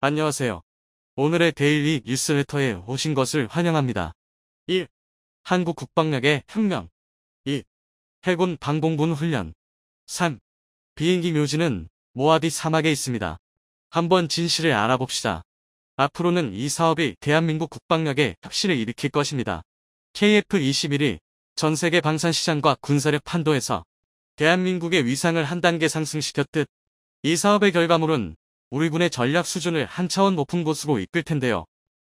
안녕하세요. 오늘의 데일리 뉴스레터에 오신 것을 환영합니다. 1. 한국 국방력의 혁명. 2. 해군 방공군 훈련. 3. 비행기 묘지는 모하디 사막에 있습니다. 한번 진실을 알아봅시다. 앞으로는 이 사업이 대한민국 국방력에 혁신을 일으킬 것입니다. KF-21이 전 세계 방산시장과 군사력 판도에서 대한민국의 위상을 한 단계 상승시켰듯 이 사업의 결과물은 우리 군의 전략 수준을 한 차원 높은 곳으로 이끌 텐데요.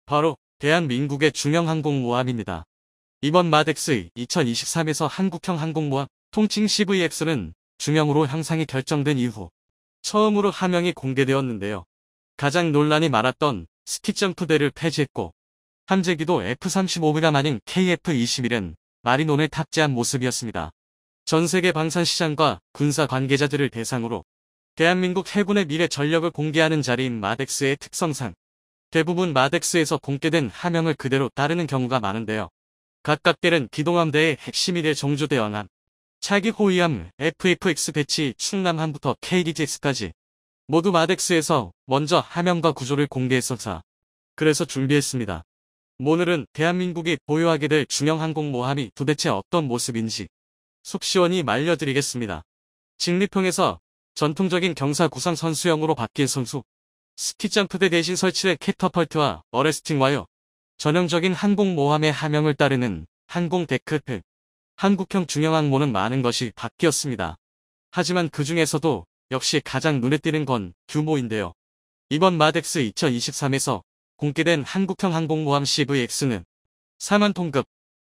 바로 대한민국의 중형항공모함입니다. 이번 마덱스 2023에서 한국형 항공모함 통칭 CVX는 중형으로 형상이 결정된 이후 처음으로 함형이 공개되었는데요. 가장 논란이 많았던 스키점프대를 폐지했고 함재기도 F-35B가 아닌 KF-21은 마리논을 탑재한 모습이었습니다. 전세계 방산시장과 군사 관계자들을 대상으로 대한민국 해군의 미래 전력을 공개하는 자리인 마덱스의 특성상 대부분 마덱스에서 공개된 함형을 그대로 따르는 경우가 많은데요. 각각 때는 기동함대의 핵심이래 정조대왕함, 차기 호위함 FFX 배치 충남함부터 KDGX까지 모두 마덱스에서 먼저 함형과 구조를 공개했었다. 그래서 준비했습니다. 오늘은 대한민국이 보유하게 될 중형항공모함이 도대체 어떤 모습인지 속 시원히 말려드리겠습니다. 직립형에서 전통적인 경사 구상 선수형으로 바뀐 선수, 스키점프대 대신 설치된 캐터펄트와 어레스팅 와이어, 전형적인 항공모함의 함형을 따르는 항공 데크트, 한국형 중형항모는 많은 것이 바뀌었습니다. 하지만 그 중에서도 역시 가장 눈에 띄는 건 규모인데요. 이번 마덱스 2023에서 공개된 한국형 항공모함 CVX는 4만 톤급,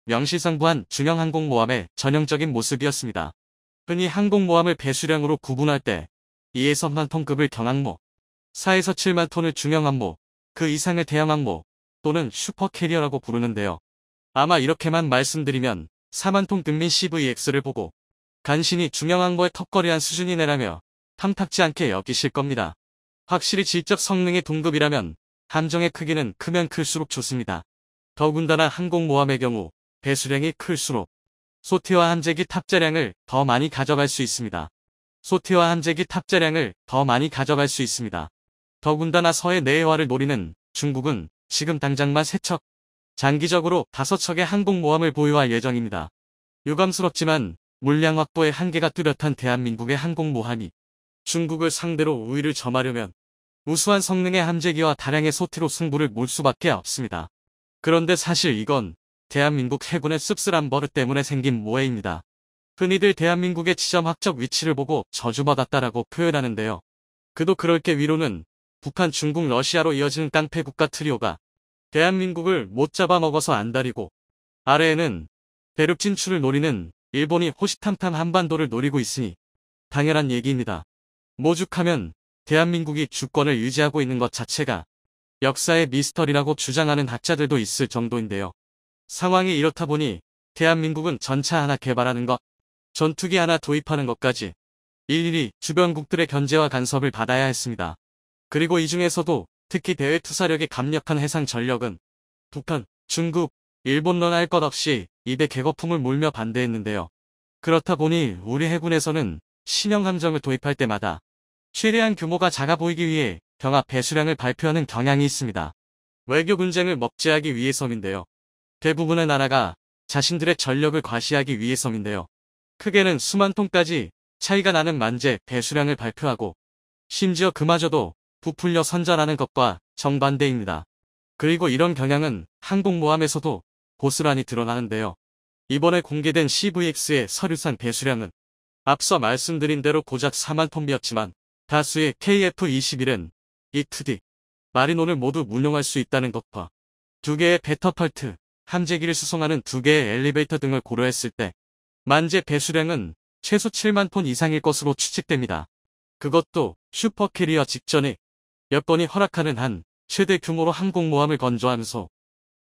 명실상부한 중형항공모함의 전형적인 모습이었습니다. 흔히 항공모함을 배수량으로 구분할 때 2에서 3만 톤급을 경항모, 4에서 7만 톤을 중형항모, 그 이상을 대형항모 또는 슈퍼캐리어라고 부르는데요. 아마 이렇게만 말씀드리면 4만 톤급 CVX를 보고 간신히 중형항모의 턱걸이한 수준이네라며 탐탁지 않게 여기실 겁니다. 확실히 질적 성능의 동급이라면 함정의 크기는 크면 클수록 좋습니다. 더군다나 항공모함의 경우 배수량이 클수록 소태와 함재기 탑재량을 더 많이 가져갈 수 있습니다. 소태와 함재기 탑재량을 더 많이 가져갈 수 있습니다. 더군다나 서해 내해화를 노리는 중국은 지금 당장만 3척, 장기적으로 5척의 항공모함을 보유할 예정입니다. 유감스럽지만 물량 확보의 한계가 뚜렷한 대한민국의 항공모함이 중국을 상대로 우위를 점하려면 우수한 성능의 함재기와 다량의 소태로 승부를 몰 수밖에 없습니다. 그런데 사실 이건 대한민국 해군의 씁쓸한 버릇 때문에 생긴 모해입니다. 흔히들 대한민국의 지정학적 위치를 보고 저주받았다라고 표현하는데요. 그도 그럴 게 위로는 북한, 중국, 러시아로 이어지는 깡패 국가 트리오가 대한민국을 못 잡아먹어서 안달이고 아래에는 대륙 진출을 노리는 일본이 호시탐탐 한반도를 노리고 있으니 당연한 얘기입니다. 오죽하면 대한민국이 주권을 유지하고 있는 것 자체가 역사의 미스터리라고 주장하는 학자들도 있을 정도인데요. 상황이 이렇다 보니 대한민국은 전차 하나 개발하는 것, 전투기 하나 도입하는 것까지 일일이 주변국들의 견제와 간섭을 받아야 했습니다. 그리고 이 중에서도 특히 대외 투사력이 강력한 해상 전력은 북한, 중국, 일본론 할 것 없이 입에 개거품을 물며 반대했는데요. 그렇다 보니 우리 해군에서는 신형 함정을 도입할 때마다 최대한 규모가 작아 보이기 위해 병합 배수량을 발표하는 경향이 있습니다. 외교 분쟁을 먹지하기 위해서인데요. 대부분의 나라가 자신들의 전력을 과시하기 위해서인데요. 크게는 수만 톤까지 차이가 나는 만재 배수량을 발표하고 심지어 그마저도 부풀려 선전하는 것과 정반대입니다. 그리고 이런 경향은 항공모함에서도 고스란히 드러나는데요. 이번에 공개된 CVX의 서류상 배수량은 앞서 말씀드린 대로 고작 4만 톤이었지만 다수의 KF-21은 E2D, 마리논을 모두 운용할 수 있다는 것과 2개의 배터펄트, 함재기를 수송하는 2개의 엘리베이터 등을 고려했을 때 만재 배수량은 최소 7만 톤 이상일 것으로 추측됩니다. 그것도 슈퍼캐리어 직전에 여건이 허락하는 한 최대 규모로 항공모함을 건조하면서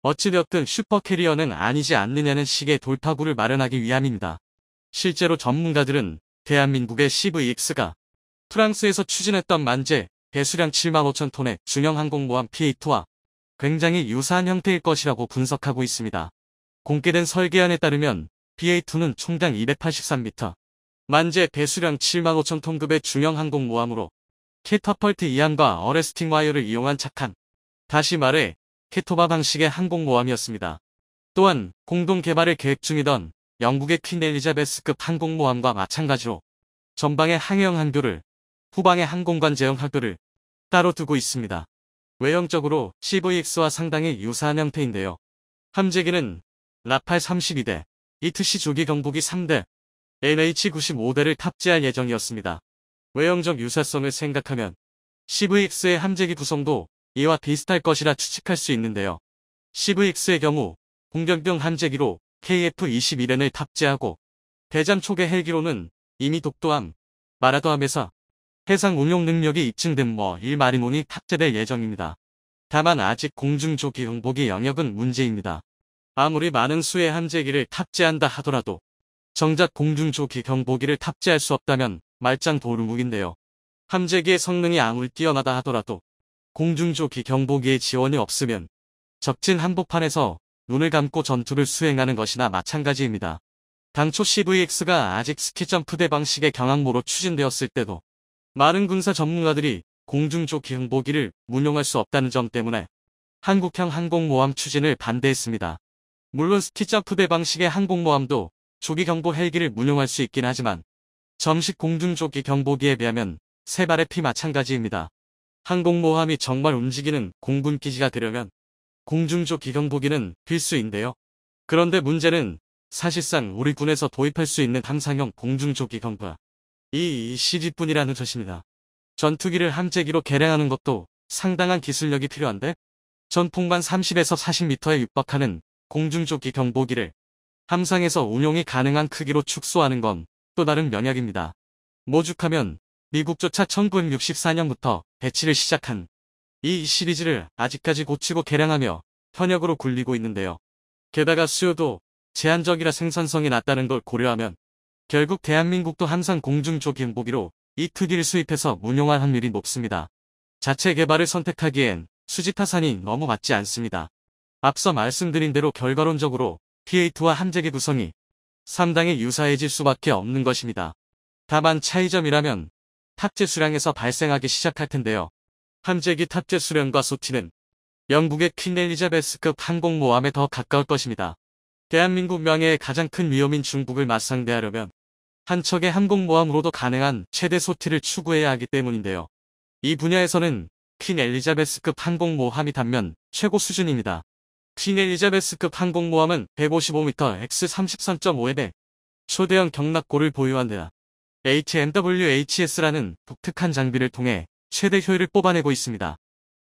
어찌되었든 슈퍼캐리어는 아니지 않느냐는 식의 돌파구를 마련하기 위함입니다. 실제로 전문가들은 대한민국의 CVX가 프랑스에서 추진했던 만재 배수량 7만 5천 톤의 중형 항공모함 P-8와 굉장히 유사한 형태일 것이라고 분석하고 있습니다. 공개된 설계안에 따르면 P-8는 총당 283m, 만재 배수량 7만 5천 톤급의 중형 항공모함으로 캐터펄트 이함과 어레스팅 와이어를 이용한 착한, 다시 말해 캐토바 방식의 항공모함이었습니다. 또한 공동 개발을 계획 중이던 영국의 퀸 엘리자베스급 항공모함과 마찬가지로 전방에 항해형 항교를, 후방에 항공관 제형 항교를 따로 두고 있습니다. 외형적으로 CVX와 상당히 유사한 형태인데요. 함재기는 라팔 32대, 이투시 조기 경보기 3대, NH95대를 탑재할 예정이었습니다. 외형적 유사성을 생각하면 CVX의 함재기 구성도 이와 비슷할 것이라 추측할 수 있는데요. CVX의 경우 공격용 함재기로 KF-21N을 탑재하고 대잠 초계 헬기로는 이미 독도함, 마라도함에서 해상 운용 능력이 입증된 뭐1마리몬이 탑재될 예정입니다. 다만 아직 공중조기 경보기 영역은 문제입니다. 아무리 많은 수의 함재기를 탑재한다 하더라도 정작 공중조기 경보기를 탑재할 수 없다면 말짱 도루묵인데요. 함재기의 성능이 아무리 뛰어나다 하더라도 공중조기 경보기의 지원이 없으면 적진 한복판에서 눈을 감고 전투를 수행하는 것이나 마찬가지입니다. 당초 CVX가 아직 스키점프대 방식의 경항모로 추진되었을 때도 많은 군사 전문가들이 공중조기 경보기를 운용할 수 없다는 점 때문에 한국형 항공모함 추진을 반대했습니다. 물론 스키점프대 방식의 항공모함도 조기 경보 헬기를 운용할 수 있긴 하지만 정식 공중조기 경보기에 비하면 세 발의 피 마찬가지입니다. 항공모함이 정말 움직이는 공군기지가 되려면 공중조기 경보기는 필수인데요. 그런데 문제는 사실상 우리 군에서 도입할 수 있는 함상형 공중조기 경보 이 CG뿐이라는 것입니다. 전투기를 함재기로 개량하는 것도 상당한 기술력이 필요한데 전폭만 30에서 40m에 육박하는 공중조기 경보기를 함상에서 운용이 가능한 크기로 축소하는 건 또 다른 면역입니다. 오죽하면 미국조차 1964년부터 배치를 시작한 이 시리즈를 아직까지 고치고 개량하며 현역으로 굴리고 있는데요. 게다가 수요도 제한적이라 생산성이 낮다는 걸 고려하면 결국 대한민국도 함상 공중조기 경보기로 이 크기를 수입해서 운용할 확률이 높습니다. 자체 개발을 선택하기엔 수지타산이 너무 맞지 않습니다. 앞서 말씀드린 대로 결과론적으로 P-8와 함재기 구성이 상당히 유사해질 수밖에 없는 것입니다. 다만 차이점이라면 탑재 수량에서 발생하기 시작할 텐데요. 함재기 탑재 수량과 소티는 영국의 퀸 엘리자베스급 항공모함에 더 가까울 것입니다. 대한민국 명예의 가장 큰 위험인 중국을 맞상대하려면 한 척의 항공모함으로도 가능한 최대 소티를 추구해야 하기 때문인데요. 이 분야에서는 퀸 엘리자베스급 항공모함이 단면 최고 수준입니다. 퀸 엘리자베스급 항공모함은 155m x 33.5의 초대형 경락고를 보유한 데다 HMWHS라는 독특한 장비를 통해 최대 효율을 뽑아내고 있습니다.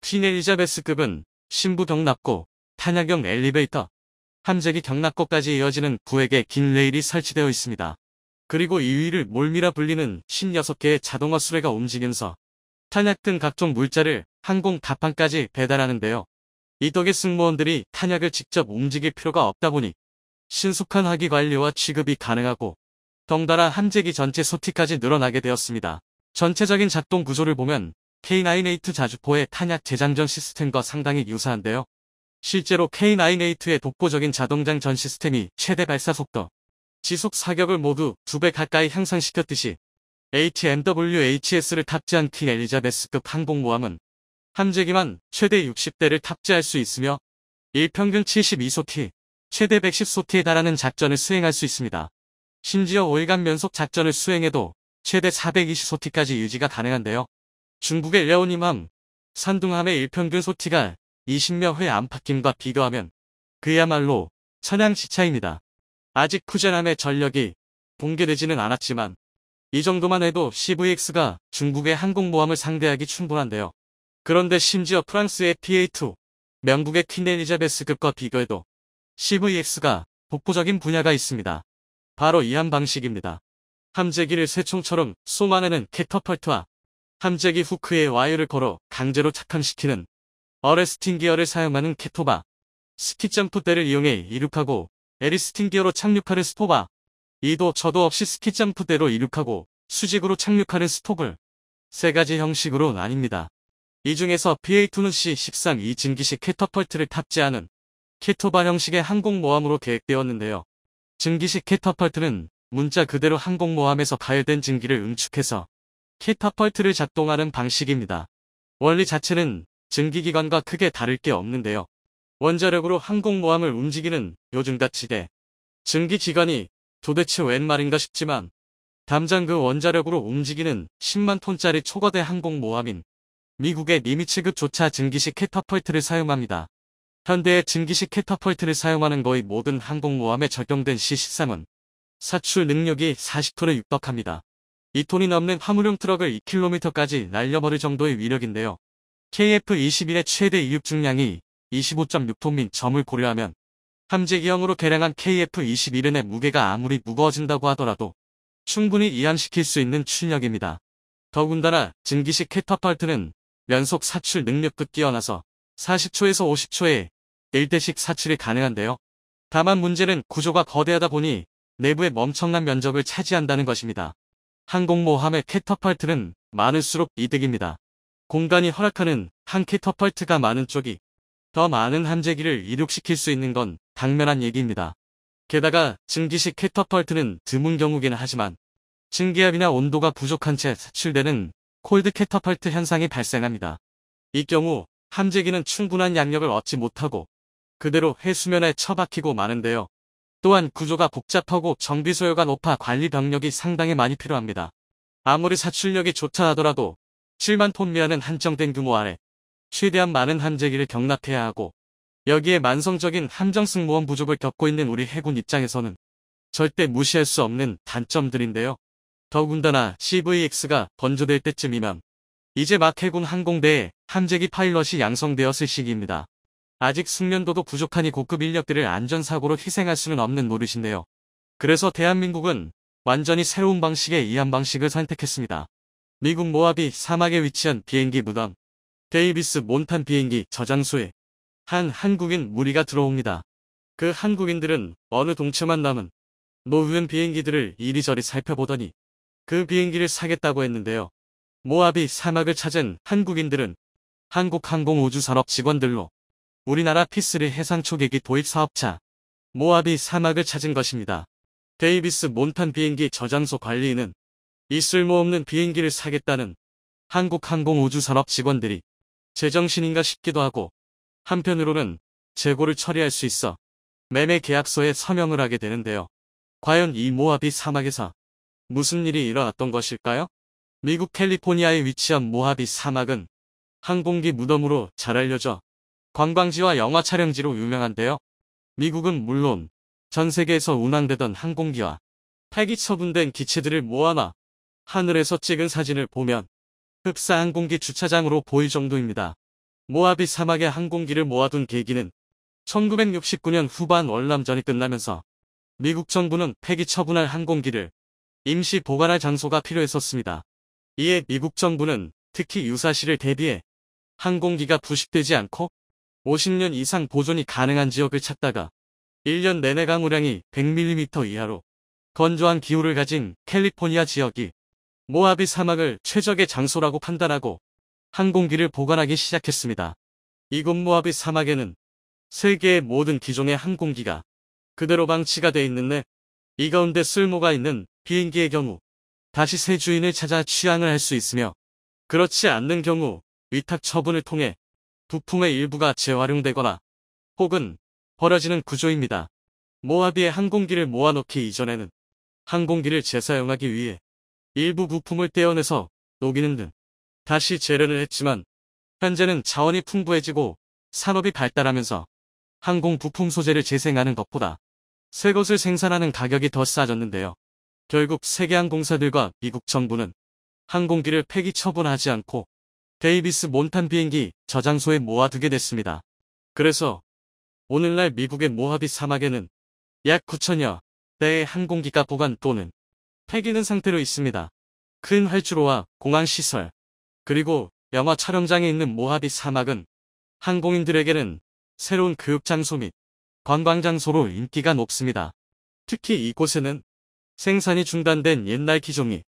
퀸 엘리자베스급은 신부 경락고, 탄약용 엘리베이터, 함재기 경락고까지 이어지는 9획의 긴 레일이 설치되어 있습니다. 그리고 2위를 몰미라 불리는 16개의 자동화 수레가 움직이면서 탄약 등 각종 물자를 항공 갑판까지 배달하는데요. 이 덕에 승무원들이 탄약을 직접 움직일 필요가 없다 보니 신속한 화기 관리와 취급이 가능하고 덩달아 함재기 전체 소티까지 늘어나게 되었습니다. 전체적인 작동 구조를 보면 K9A2 자주포의 탄약 재장전 시스템과 상당히 유사한데요. 실제로 K9A2의 독보적인 자동장전 시스템이 최대 발사 속도, 지속 사격을 모두 2배 가까이 향상시켰듯이 HMWHS를 탑재한 퀸 엘리자베스급 항공모함은 함재기만 최대 60대를 탑재할 수 있으며 일평균 72소티, 최대 110소티에 달하는 작전을 수행할 수 있습니다. 심지어 5일간 면속 작전을 수행해도 최대 420소티까지 유지가 가능한데요. 중국의 려오님함, 산둥함의 일평균 소티가 20여 회 안팎임과 비교하면 그야말로 천양지차입니다. 아직 쿠젠함의 전력이 공개되지는 않았지만 이 정도만 해도 CVX가 중국의 항공모함을 상대하기 충분한데요. 그런데 심지어 프랑스의 P-8, 영국의 퀸 엘리자베스급과 비교해도 CVX가 독보적인 분야가 있습니다. 바로 이함 방식입니다. 함재기를 새총처럼 쏘아내는 캐터펄트와 함재기 후크에 와이어를 걸어 강제로 착함시키는 어레스팅 기어를 사용하는 캐토바, 스키점프대를 이용해 이륙하고 에리스팅 기어로 착륙하는 스토바, 이도 저도 없이 스키점프대로 이륙하고 수직으로 착륙하는 스토블, 세 가지 형식으로 나뉩니다. 이 중에서 P-8는 C-13 이 증기식 캐터펄트를 탑재하는 캐토바 형식의 항공모함으로 계획되었는데요. 증기식 캐터펄트는 문자 그대로 항공모함에서 가열된 증기를 응축해서 캐터펄트를 작동하는 방식입니다. 원리 자체는 증기기관과 크게 다를 게 없는데요. 원자력으로 항공모함을 움직이는 요즘같이 증기기관이 도대체 웬 말인가 싶지만 담장 그 원자력으로 움직이는 10만 톤짜리 초거대 항공모함인 미국의 니미츠급조차 증기식 캐터펄트를 사용합니다. 현대의 증기식 캐터펄트를 사용하는 거의 모든 항공모함에 적용된 C-13은 사출 능력이 40톤에 육박합니다. 2톤이 넘는 화물용 트럭을 2km까지 날려버릴 정도의 위력인데요. KF-21의 최대 이륙 중량이 25.6톤 민 점을 고려하면 함재기형으로 개량한 KF-21의 무게가 아무리 무거워진다고 하더라도 충분히 이항시킬 수 있는 출력입니다. 더군다나 증기식 캐터펄트는 연속 사출 능력도 뛰어나서 40초에서 50초에 1대씩 사출이 가능한데요. 다만 문제는 구조가 거대하다 보니 내부에 엄청난 면적을 차지한다는 것입니다. 항공모함의 캐터펄트는 많을수록 이득입니다. 공간이 허락하는 한 캐터펄트가 많은 쪽이 더 많은 함재기를 이륙시킬 수 있는 건 당면한 얘기입니다. 게다가 증기식 캐터펄트는 드문 경우긴 하지만 증기압이나 온도가 부족한 채 사출되는 콜드 캐터펄트 현상이 발생합니다. 이 경우 함재기는 충분한 양력을 얻지 못하고 그대로 해수면에 처박히고 마는데요. 또한 구조가 복잡하고 정비 소요가 높아 관리 병력이 상당히 많이 필요합니다. 아무리 사출력이 좋다 하더라도 7만 톤 미하는 한정된 규모 아래 최대한 많은 함재기를 경납해야 하고 여기에 만성적인 함정 승무원 부족을 겪고 있는 우리 해군 입장에서는 절대 무시할 수 없는 단점들인데요. 더군다나 CVX가 번조될 때쯤이면 이제 막 해군 항공대에 함재기 파일럿이 양성되었을 시기입니다. 아직 숙련도도 부족하니 고급 인력들을 안전사고로 희생할 수는 없는 노릇인데요. 그래서 대한민국은 완전히 새로운 방식의 이함 방식을 선택했습니다. 미국 모하비 사막에 위치한 비행기 무덤 데이비스 몬탄 비행기 저장소에 한 한국인 무리가 들어옵니다. 그 한국인들은 어느 동체만 남은 노후된 비행기들을 이리저리 살펴보더니 그 비행기를 사겠다고 했는데요. 모하비 사막을 찾은 한국인들은 한국항공우주산업 직원들로 우리나라 P3 해상초계기 도입 사업차 모하비 사막을 찾은 것입니다. 데이비스 몬탄 비행기 저장소 관리인은 이 쓸모없는 비행기를 사겠다는 한국항공우주산업 직원들이 제정신인가 싶기도 하고 한편으로는 재고를 처리할 수 있어 매매 계약서에 서명을 하게 되는데요. 과연 이 모하비 사막에서 무슨 일이 일어났던 것일까요? 미국 캘리포니아에 위치한 모하비 사막은 항공기 무덤으로 잘 알려져 관광지와 영화 촬영지로 유명한데요. 미국은 물론 전 세계에서 운항되던 항공기와 폐기 처분된 기체들을 모아놔 하늘에서 찍은 사진을 보면 흡사 항공기 주차장으로 보일 정도입니다. 모하비 사막에 항공기를 모아둔 계기는 1969년 후반 월남전이 끝나면서 미국 정부는 폐기 처분할 항공기를 임시 보관할 장소가 필요했었습니다. 이에 미국 정부는 특히 유사시를 대비해 항공기가 부식되지 않고 50년 이상 보존이 가능한 지역을 찾다가 1년 내내 강우량이 100mm 이하로 건조한 기후를 가진 캘리포니아 지역이 모하비 사막을 최적의 장소라고 판단하고 항공기를 보관하기 시작했습니다. 이곳 모하비 사막에는 세계의 모든 기종의 항공기가 그대로 방치가 돼 있는데 이 가운데 쓸모가 있는 비행기의 경우 다시 새 주인을 찾아 취항을 할 수 있으며 그렇지 않는 경우 위탁 처분을 통해 부품의 일부가 재활용되거나 혹은 버려지는 구조입니다. 모하비의 항공기를 모아놓기 이전에는 항공기를 재사용하기 위해 일부 부품을 떼어내서 녹이는 등 다시 재련을 했지만 현재는 자원이 풍부해지고 산업이 발달하면서 항공 부품 소재를 재생하는 것보다 새 것을 생산하는 가격이 더 싸졌는데요. 결국 세계항공사들과 미국 정부는 항공기를 폐기 처분하지 않고 데이비스 몬탄 비행기 저장소에 모아두게 됐습니다. 그래서 오늘날 미국의 모하비 사막에는 약 9천여 대의 항공기가 보관 또는 폐기된 상태로 있습니다. 큰 활주로와 공항시설 그리고 영화 촬영장에 있는 모하비 사막은 항공인들에게는 새로운 교육장소 및 관광장소로 인기가 높습니다. 특히 이곳에는 생산이 중단된 옛날 기종의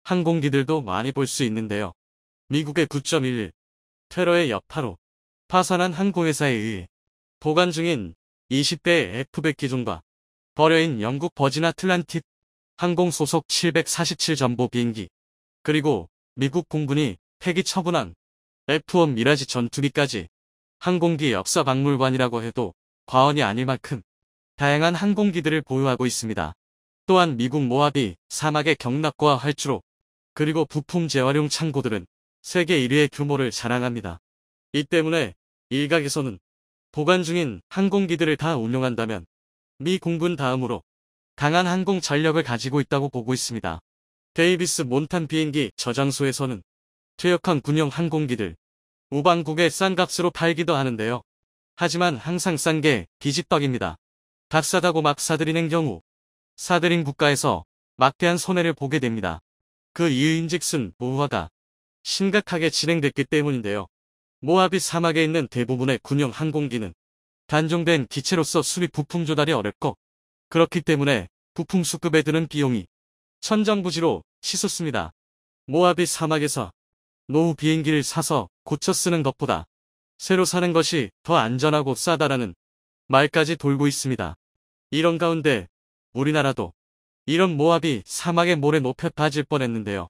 항공기들도 많이 볼 수 있는데요. 미국의 9.11 테러의 여파로 파산한 항공회사에 의해 보관 중인 20대의 F100 기종과 버려인 영국 버진 아틀란틱 항공 소속 747 전보 비행기 그리고 미국 공군이 폐기 처분한 F-1 미라지 전투기까지 항공기 역사 박물관이라고 해도 과언이 아닐 만큼 다양한 항공기들을 보유하고 있습니다. 또한 미국 모하비 사막의 경납고와 활주로 그리고 부품 재활용 창고들은 세계 1위의 규모를 자랑합니다. 이 때문에 일각에서는 보관 중인 항공기들을 다 운용한다면 미 공군 다음으로 강한 항공 전력을 가지고 있다고 보고 있습니다. 데이비스 몬탄 비행기 저장소에서는 퇴역한 군용 항공기들 우방국에 싼 값으로 팔기도 하는데요. 하지만 항상 싼 게 비지떡입니다. 값 싸다고 막 사들이는 경우 사들인 국가에서 막대한 손해를 보게 됩니다. 그 이유인즉슨 노후화가 심각하게 진행됐기 때문인데요. 모하비 사막에 있는 대부분의 군용 항공기는 단종된 기체로서 수리 부품 조달이 어렵고 그렇기 때문에 부품 수급에 드는 비용이 천정부지로 치솟습니다. 모하비 사막에서 노후 비행기를 사서 고쳐 쓰는 것보다 새로 사는 것이 더 안전하고 싸다라는 말까지 돌고 있습니다. 이런 가운데 우리나라도 이런 모하비 사막의 모래 높에 빠질 뻔했는데요.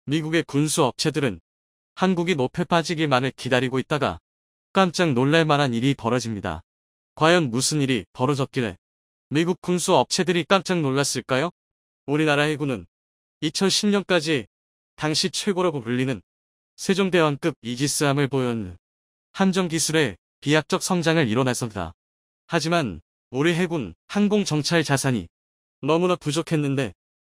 미국의 군수 업체들은 한국이 높에 빠지기만을 기다리고 있다가 깜짝 놀랄 만한 일이 벌어집니다. 과연 무슨 일이 벌어졌길래 미국 군수 업체들이 깜짝 놀랐을까요? 우리나라 해군은 2010년까지 당시 최고라고 불리는 세종대왕급 이지스함을 보유한 함정 기술의 비약적 성장을 이뤄냈습니다. 하지만 우리 해군 항공정찰 자산이 너무나 부족했는데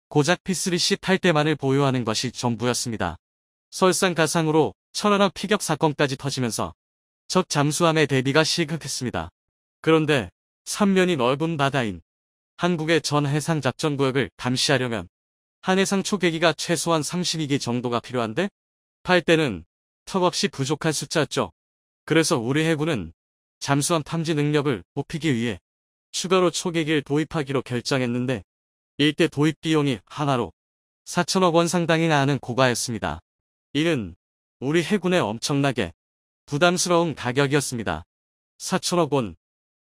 고작 P3C 8대만을 보유하는 것이 전부였습니다. 설상가상으로 천안함 피격 사건까지 터지면서 적 잠수함의 대비가 시급했습니다. 그런데 삼면이 넓은 바다인 한국의 전 해상 작전구역을 감시하려면 한해상 초계기가 최소한 32기 정도가 필요한데 8대는 턱없이 부족한 숫자였죠. 그래서 우리 해군은 잠수함 탐지 능력을 높이기 위해 추가로 초계기를 도입하기로 결정했는데 일대 도입 비용이 하나로 4천억 원 상당이나 하는 고가였습니다. 이는 우리 해군에 엄청나게 부담스러운 가격이었습니다. 4천억 원.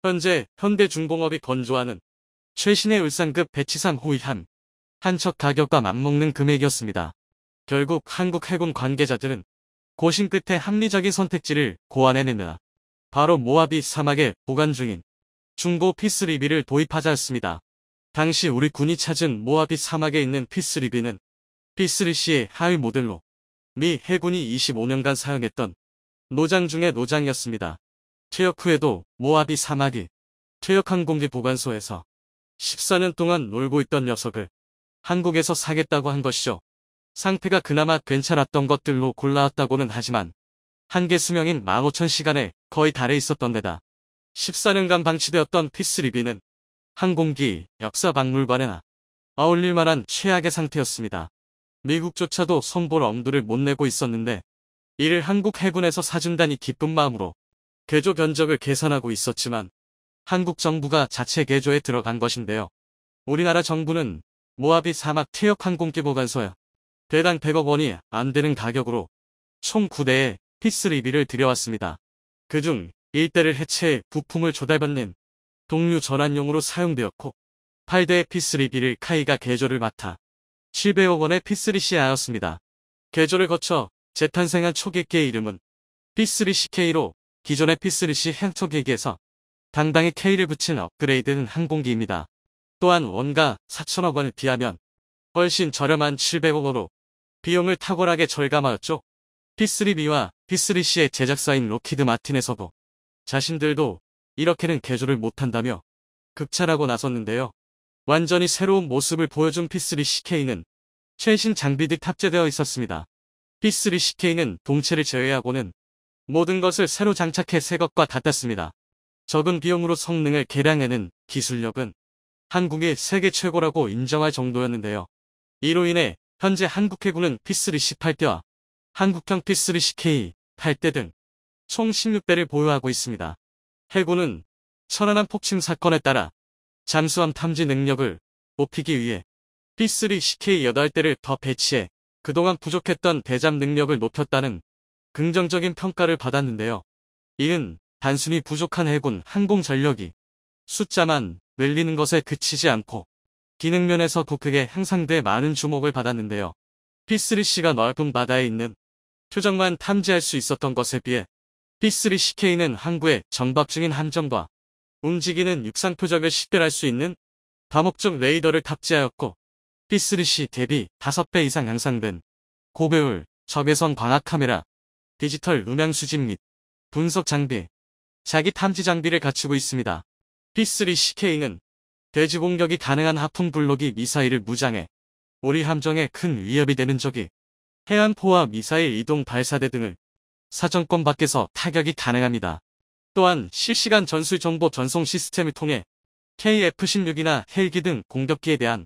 현재 현대중공업이 건조하는 최신의 울산급 배치상 호위함 한 척 가격과 맞먹는 금액이었습니다. 결국 한국 해군 관계자들은 고심 끝에 합리적인 선택지를 고안해내느라 바로 모하비 사막에 보관 중인 중고 P3B를 도입하자였습니다. 당시 우리 군이 찾은 모하비 사막에 있는 P3B는 P3C의 하위 모델로 미 해군이 25년간 사용했던 노장 중의 노장이었습니다. 퇴역 후에도 모하비 사막이 퇴역항공기 보관소에서 14년 동안 놀고 있던 녀석을 한국에서 사겠다고 한 것이죠. 상태가 그나마 괜찮았던 것들로 골라왔다고는 하지만 한계 수명인 15,000시간에 거의 달해 있었던 데다 14년간 방치되었던 P3B는 항공기 역사 박물관에나 어울릴 만한 최악의 상태였습니다. 미국조차도 손볼 엄두를 못 내고 있었는데 이를 한국 해군에서 사준다니 기쁜 마음으로 개조 견적을 계산하고 있었지만 한국 정부가 자체 개조에 들어간 것인데요. 우리나라 정부는 모하비 사막 퇴역 항공기 보관소에 대당 100억 원이 안 되는 가격으로 총 9대의 P3B를 들여왔습니다. 그중 1대를 해체해 부품을 조달받는 동류 전환용으로 사용되었고 8대의 P3B를 카이가 개조를 맡아 700억 원의 P3C였습니다. 개조를 거쳐 재탄생한 초계기의 이름은 P3CK로 기존의 P3C 행초계기에서 당당히 K를 붙인 업그레이드된 항공기입니다. 또한 원가 4천억 원을 비하면 훨씬 저렴한 700억 원으로 비용을 탁월하게 절감하였죠. P3B와 P3C의 제작사인 로키드 마틴에서도 자신들도 이렇게는 개조를 못한다며 극찬하고 나섰는데요. 완전히 새로운 모습을 보여준 P3CK는 최신 장비들이 탑재되어 있었습니다. P3CK는 동체를 제외하고는 모든 것을 새로 장착해 새 것과 같았습니다. 적은 비용으로 성능을 개량해낸 기술력은 한국이 세계 최고라고 인정할 정도였는데요. 이로 인해 현재 한국 해군은 P3C 8대와 한국형 P3CK 8대 등 총 16대를 보유하고 있습니다. 해군은 천안함 폭침 사건에 따라 잠수함 탐지 능력을 높이기 위해 P3CK 8대를 더 배치해 그동안 부족했던 대잠 능력을 높였다는 긍정적인 평가를 받았는데요. 이는 단순히 부족한 해군 항공 전력이 숫자만 늘리는 것에 그치지 않고 기능 면에서도 크게 향상돼 많은 주목을 받았는데요. P3C가 넓은 바다에 있는 표적만 탐지할 수 있었던 것에 비해 P3CK는 항구에 정박 중인 함정과 움직이는 육상 표적을 식별할 수 있는 다목적 레이더를 탑재하였고 P3C 대비 5배 이상 향상된 고배율 적외선 광학 카메라, 디지털 음향 수집 및 분석 장비, 자기 탐지 장비를 갖추고 있습니다. P3CK는 대지 공격이 가능한 하품 블록이 미사일을 무장해 우리 함정에 큰 위협이 되는 적이 해안포와 미사일 이동 발사대 등을 사정권 밖에서 타격이 가능합니다. 또한 실시간 전술 정보 전송 시스템을 통해 KF-16이나 헬기 등 공격기에 대한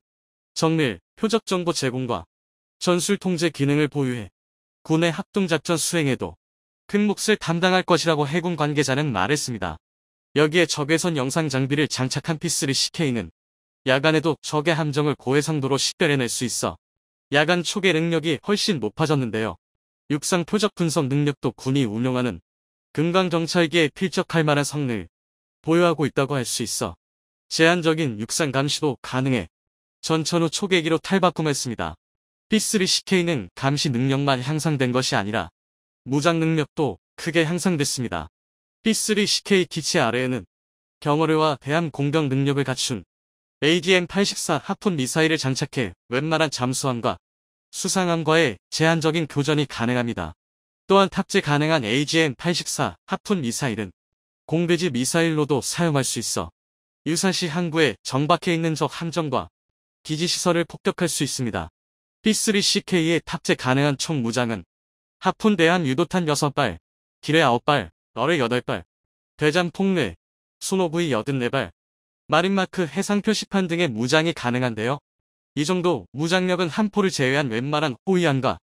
정밀, 표적 정보 제공과 전술 통제 기능을 보유해 군의 합동작전 수행에도 큰 몫을 담당할 것이라고 해군 관계자는 말했습니다. 여기에 적외선 영상 장비를 장착한 P3CK는 야간에도 적의 함정을 고해상도로 식별해낼 수 있어 야간 초계 능력이 훨씬 높아졌는데요. 육상 표적 분석 능력도 군이 운용하는 금강정찰기에 필적할 만한 성능을 보유하고 있다고 할 수 있어 제한적인 육상 감시도 가능해 전천후 초계기로 탈바꿈했습니다. P3CK는 감시 능력만 향상된 것이 아니라 무장 능력도 크게 향상됐습니다. P3CK 기체 아래에는 경어뢰와 대함 공격 능력을 갖춘 AGM-84 하푼 미사일을 장착해 웬만한 잠수함과 수상함과의 제한적인 교전이 가능합니다. 또한 탑재 가능한 AGM-84 하푼 미사일은 공대지 미사일로도 사용할 수 있어 유사시 항구에 정박해 있는 적 함정과 기지시설을 폭격할 수 있습니다. P3CK에 탑재 가능한 총 무장은 하푼 대함 유도탄 6발, 기뢰 9발, 어뢰 8발, 대잠 폭뢰, 소노브이 84발, 마린마크 해상 표시판 등의 무장이 가능한데요. 이 정도 무장력은 함포를 제외한 웬만한 호위함과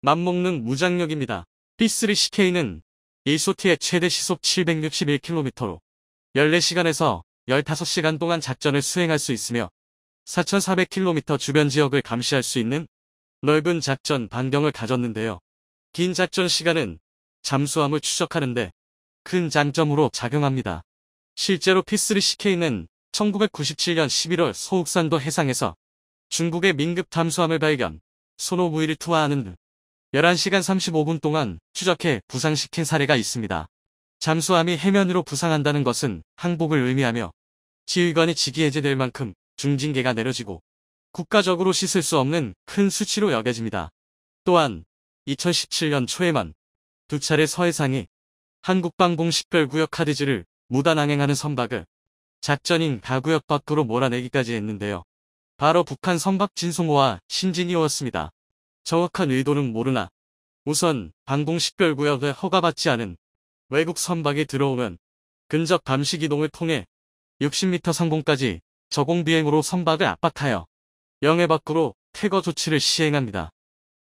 맞먹는 무장력입니다. P3CK는 1소티의 최대 시속 761km로 14시간에서 15시간 동안 작전을 수행할 수 있으며 4,400km 주변 지역을 감시할 수 있는 넓은 작전 반경을 가졌는데요. 긴 작전 시간은 잠수함을 추적하는데 큰 장점으로 작용합니다. 실제로 P3CK는 1997년 11월 소욱산도 해상에서 중국의 민급 잠수함을 발견, 소노부이를 투하하는 등 11시간 35분 동안 추적해 부상시킨 사례가 있습니다. 잠수함이 해면으로 부상한다는 것은 항복을 의미하며 지휘관이 직위 해제될 만큼 중징계가 내려지고 국가적으로 씻을 수 없는 큰 수치로 여겨집니다. 또한 2017년 초에만 2차례 서해상이 한국방공 식별구역 카드지를 무단 항행하는 선박을 작전인 가구역 밖으로 몰아내기까지 했는데요. 바로 북한 선박 진송호와 신진이었습니다. 정확한 의도는 모르나 우선 방공 식별구역에 허가받지 않은 외국 선박이 들어오면 근접 감시 기동을 통해 60m 상공까지 저공 비행으로 선박을 압박하여 영해 밖으로 퇴거 조치를 시행합니다.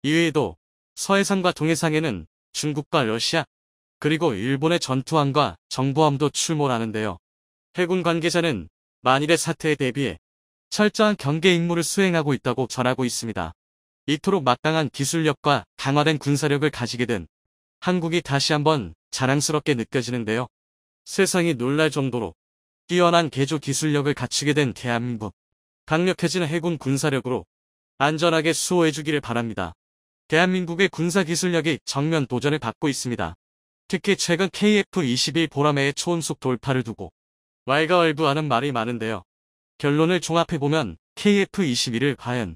이외에도 서해상과 동해상에는 중국과 러시아 그리고 일본의 전투함과 정보함도 출몰하는데요. 해군 관계자는 만일의 사태에 대비해 철저한 경계 임무를 수행하고 있다고 전하고 있습니다. 이토록 막강한 기술력과 강화된 군사력을 가지게 된 한국이 다시 한번 자랑스럽게 느껴지는데요. 세상이 놀랄 정도로 뛰어난 개조 기술력을 갖추게 된 대한민국. 강력해지는 해군 군사력으로 안전하게 수호해주기를 바랍니다. 대한민국의 군사기술력이 정면 도전을 받고 있습니다. 특히 최근 KF-21 보라매의 초음속 돌파를 두고 왈가왈부하는 말이 많은데요. 결론을 종합해보면 KF-21을 과연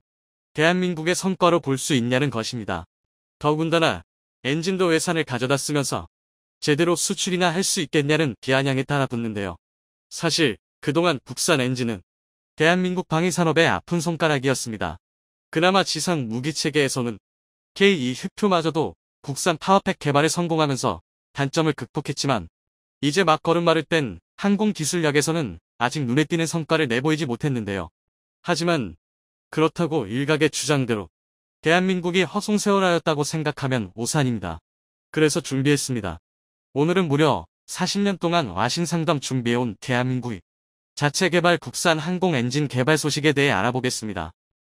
대한민국의 성과로 볼 수 있냐는 것입니다. 더군다나 엔진도 외산을 가져다 쓰면서 제대로 수출이나 할 수 있겠냐는 비아냥에 따라 붙는데요. 사실 그동안 국산 엔진은 대한민국 방위산업의 아픈 손가락이었습니다. 그나마 지상 무기체계에서는 K2 흑표마저도 국산 파워팩 개발에 성공하면서 단점을 극복했지만 이제 막 걸음마를 뗀 항공기술력에서는 아직 눈에 띄는 성과를 내보이지 못했는데요. 하지만 그렇다고 일각의 주장대로 대한민국이 허송세월하였다고 생각하면 오산입니다. 그래서 준비했습니다. 오늘은 무려 40년 동안 와신상담 준비해온 대한민국의 자체 개발 국산 항공 엔진 개발 소식에 대해 알아보겠습니다.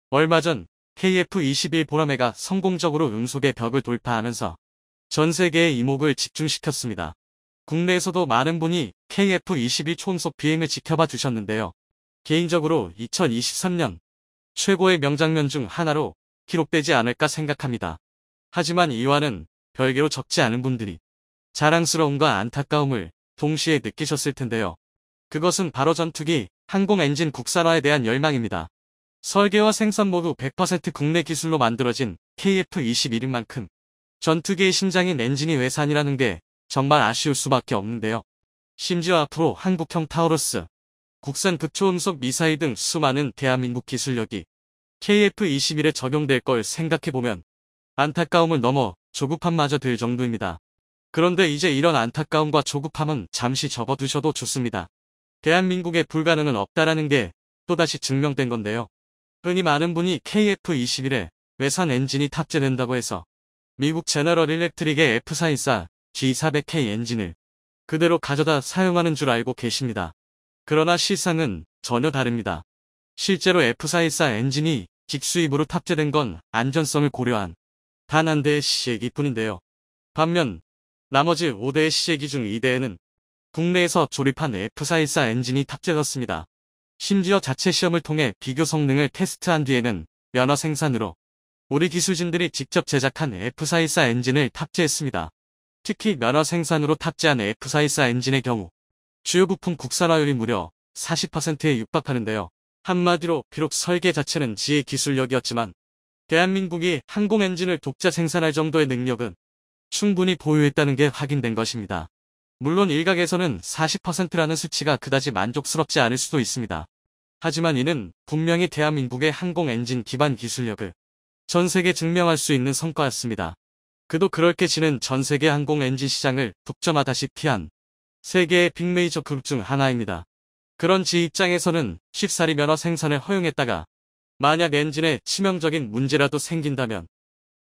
얼마 전 KF-21 보라매가 성공적으로 음속의 벽을 돌파하면서 전 세계의 이목을 집중시켰습니다. 국내에서도 많은 분이 KF-21 초음속 비행을 지켜봐 주셨는데요. 개인적으로 2023년 최고의 명장면 중 하나로 기록되지 않을까 생각합니다. 하지만 이와는 별개로 적지 않은 분들이 자랑스러움과 안타까움을 동시에 느끼셨을 텐데요. 그것은 바로 전투기, 항공 엔진 국산화에 대한 열망입니다. 설계와 생산 모두 100% 국내 기술로 만들어진 KF-21인 만큼 전투기의 심장인 엔진이 외산이라는 게 정말 아쉬울 수밖에 없는데요. 심지어 앞으로 한국형 타우러스, 국산 극초음속 미사일 등 수많은 대한민국 기술력이 KF-21에 적용될 걸 생각해보면 안타까움을 넘어 조급함마저 들 정도입니다. 그런데 이제 이런 안타까움과 조급함은 잠시 접어두셔도 좋습니다. 대한민국에 불가능은 없다라는 게 또다시 증명된 건데요. 흔히 많은 분이 KF-21에 외산 엔진이 탑재된다고 해서 미국 제너럴 일렉트릭의 F414 G400K 엔진을 그대로 가져다 사용하는 줄 알고 계십니다. 그러나 실상은 전혀 다릅니다. 실제로 F414 엔진이 직수입으로 탑재된 건 안전성을 고려한 단 한 대의 시제기 뿐인데요. 반면 나머지 5대의 시제기 중 2대에는 국내에서 조립한 F414 엔진이 탑재됐습니다. 심지어 자체 시험을 통해 비교 성능을 테스트한 뒤에는 면허 생산으로 우리 기술진들이 직접 제작한 F414 엔진을 탑재했습니다. 특히 면허 생산으로 탑재한 F414 엔진의 경우 주요 부품 국산화율이 무려 40%에 육박하는데요. 한마디로 비록 설계 자체는 지의 기술력이었지만 대한민국이 항공 엔진을 독자 생산할 정도의 능력은 충분히 보유했다는 게 확인된 것입니다. 물론 일각에서는 40%라는 수치가 그다지 만족스럽지 않을 수도 있습니다. 하지만 이는 분명히 대한민국의 항공 엔진 기반 기술력을 전 세계에 증명할 수 있는 성과였습니다. 그도 그렇게 지는 전 세계 항공 엔진 시장을 독점하다시피 한 세계의 빅메이저 그룹 중 하나입니다. 그런 지 입장에서는 쉽사리 면허 생산을 허용했다가 만약 엔진에 치명적인 문제라도 생긴다면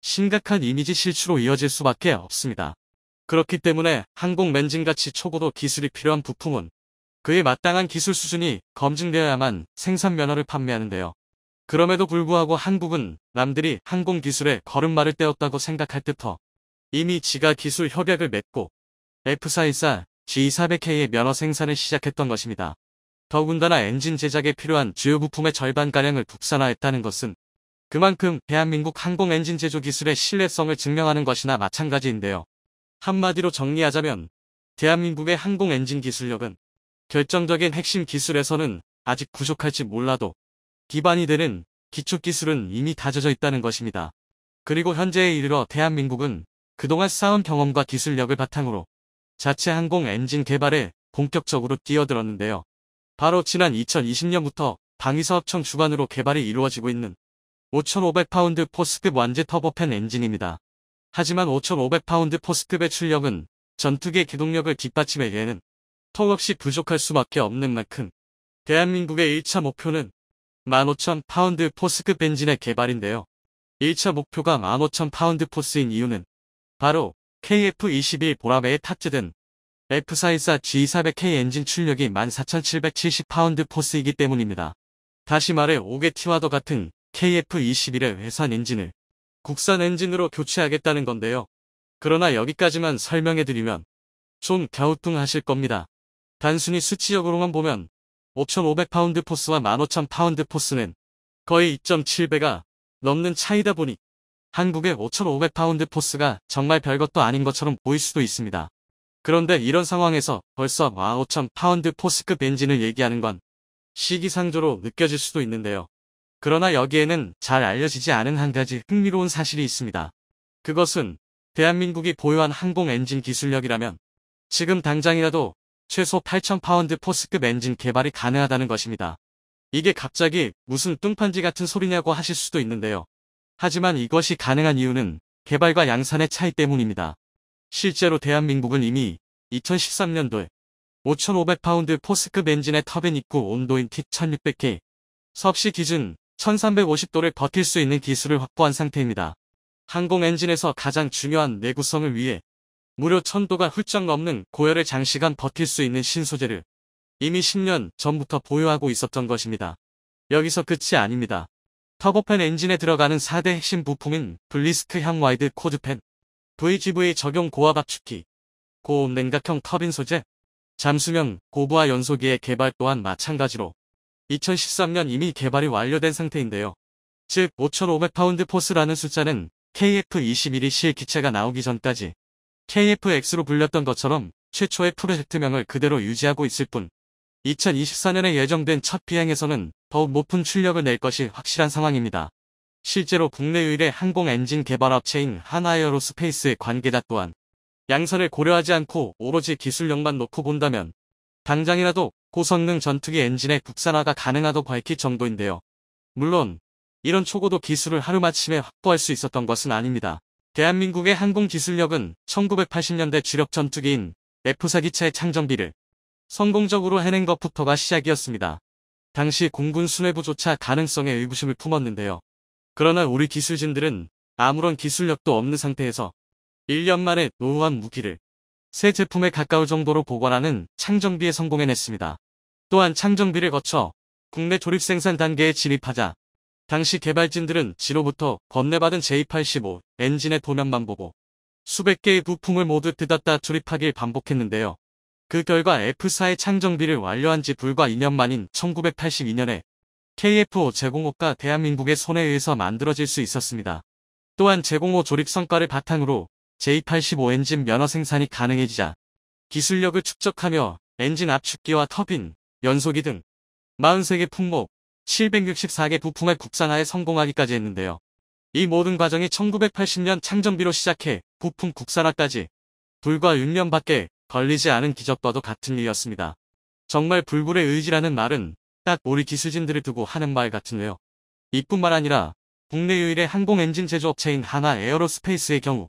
심각한 이미지 실추로 이어질 수밖에 없습니다. 그렇기 때문에 항공 엔진같이 초고도 기술이 필요한 부품은 그에 마땅한 기술 수준이 검증되어야만 생산 면허를 판매하는데요. 그럼에도 불구하고 한국은 남들이 항공 기술에 걸음마를 떼었다고 생각할 때부터 이미 지가 기술 협약을 맺고 F414 G400K의 면허 생산을 시작했던 것입니다. 더군다나 엔진 제작에 필요한 주요 부품의 절반가량을 국산화했다는 것은 그만큼 대한민국 항공 엔진 제조 기술의 신뢰성을 증명하는 것이나 마찬가지인데요. 한마디로 정리하자면 대한민국의 항공 엔진 기술력은 결정적인 핵심 기술에서는 아직 부족할지 몰라도 기반이 되는 기초 기술은 이미 다져져 있다는 것입니다. 그리고 현재에 이르러 대한민국은 그동안 쌓은 경험과 기술력을 바탕으로 자체 항공 엔진 개발에 본격적으로 뛰어들었는데요. 바로 지난 2020년부터 방위사업청 주관으로 개발이 이루어지고 있는 5,500파운드 포스급 완제 터보팬 엔진입니다. 하지만 5,500파운드 포스급의 출력은 전투기의 기동력을 뒷받침하기에는 턱없이 부족할 수밖에 없는 만큼 대한민국의 1차 목표는 15,000파운드 포스급 엔진의 개발인데요. 1차 목표가 15,000파운드 포스인 이유는 바로 KF-21 보라매에 탑재된 F414 G400K 엔진 출력이 14,770파운드 포스이기 때문입니다. 다시 말해 5개 T와도 같은 KF-21의 외산 엔진을 국산 엔진으로 교체하겠다는 건데요. 그러나 여기까지만 설명해드리면 좀 갸우뚱하실 겁니다. 단순히 수치적으로만 보면 5,500파운드 포스와 15,000파운드 포스는 거의 2.7배가 넘는 차이다 보니 한국의 5,500파운드 포스가 정말 별것도 아닌 것처럼 보일 수도 있습니다. 그런데 이런 상황에서 벌써 15,000파운드 포스급 엔진을 얘기하는 건 시기상조로 느껴질 수도 있는데요. 그러나 여기에는 잘 알려지지 않은 한 가지 흥미로운 사실이 있습니다. 그것은 대한민국이 보유한 항공 엔진 기술력이라면 지금 당장이라도 최소 8,000파운드 포스급 엔진 개발이 가능하다는 것입니다. 이게 갑자기 무슨 뚱판지 같은 소리냐고 하실 수도 있는데요. 하지만 이것이 가능한 이유는 개발과 양산의 차이 때문입니다. 실제로 대한민국은 이미 2013년도에 5,500파운드 포스급 엔진의 터빈 입구 온도인 T1600K 섭씨 기준 1350도를 버틸 수 있는 기술을 확보한 상태입니다. 항공 엔진에서 가장 중요한 내구성을 위해 무려 1000도가 훌쩍 넘는 고열을 장시간 버틸 수 있는 신소재를 이미 10년 전부터 보유하고 있었던 것입니다. 여기서 끝이 아닙니다. 터보팬 엔진에 들어가는 4대 핵심 부품인 블리스크형 와이드 코드팬, VGV 적용 고압 압축기, 고온 냉각형 터빈 소재, 잠수명 고부하 연소기의 개발 또한 마찬가지로 2013년 이미 개발이 완료된 상태인데요. 즉 5,500파운드 포스라는 숫자는 KF-21이 실기체가 나오기 전까지 KFX로 불렸던 것처럼 최초의 프로젝트명을 그대로 유지하고 있을 뿐 2024년에 예정된 첫 비행에서는 더욱 높은 출력을 낼 것이 확실한 상황입니다. 실제로 국내 유일의 항공 엔진 개발 업체인 하나에어로스페이스의 관계자 또한 양선을 고려하지 않고 오로지 기술력만 놓고 본다면 당장이라도 고성능 전투기 엔진의 국산화가 가능하다고 밝힐 정도인데요. 물론 이런 초고도 기술을 하루마침에 확보할 수 있었던 것은 아닙니다. 대한민국의 항공 기술력은 1980년대 주력 전투기인 F4 기체의 창정비를 성공적으로 해낸 것부터가 시작이었습니다. 당시 공군 수뇌부조차 가능성에 의구심을 품었는데요. 그러나 우리 기술진들은 아무런 기술력도 없는 상태에서 1년 만에 노후한 무기를 새 제품에 가까울 정도로 보관하는 창정비에 성공해냈습니다. 또한 창정비를 거쳐 국내 조립 생산 단계에 진입하자 당시 개발진들은 지로부터 건네받은 J85 엔진의 도면만 보고 수백 개의 부품을 모두 뜯었다 조립하길 반복했는데요. 그 결과 F4의 창정비를 완료한 지 불과 2년 만인 1982년에 KF-5 제공호가 대한민국의 손에 의해서 만들어질 수 있었습니다. 또한 제공호 조립 성과를 바탕으로 J85 엔진 면허 생산이 가능해지자 기술력을 축적하며 엔진 압축기와 터빈, 연소기 등 43개 품목, 764개 부품의 국산화에 성공하기까지 했는데요. 이 모든 과정이 1980년 창정비로 시작해 부품 국산화까지 불과 6년밖에 걸리지 않은 기적과도 같은 일이었습니다. 정말 불굴의 의지라는 말은 딱 우리 기술진들을 두고 하는 말 같은데요. 이뿐만 아니라 국내 유일의 항공 엔진 제조업체인 하나 에어로스페이스의 경우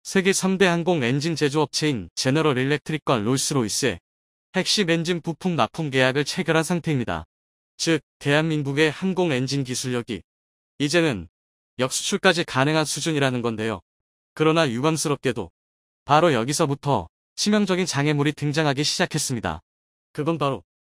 세계 3대 항공 엔진 제조업체인 제너럴 일렉트릭과 롤스로이스의 핵심 엔진 부품 납품 계약을 체결한 상태입니다. 즉 대한민국의 항공 엔진 기술력이 이제는 역수출까지 가능한 수준이라는 건데요. 그러나 유감스럽게도 바로 여기서부터 치명적인 장애물이 등장하기 시작했습니다. 그건 바로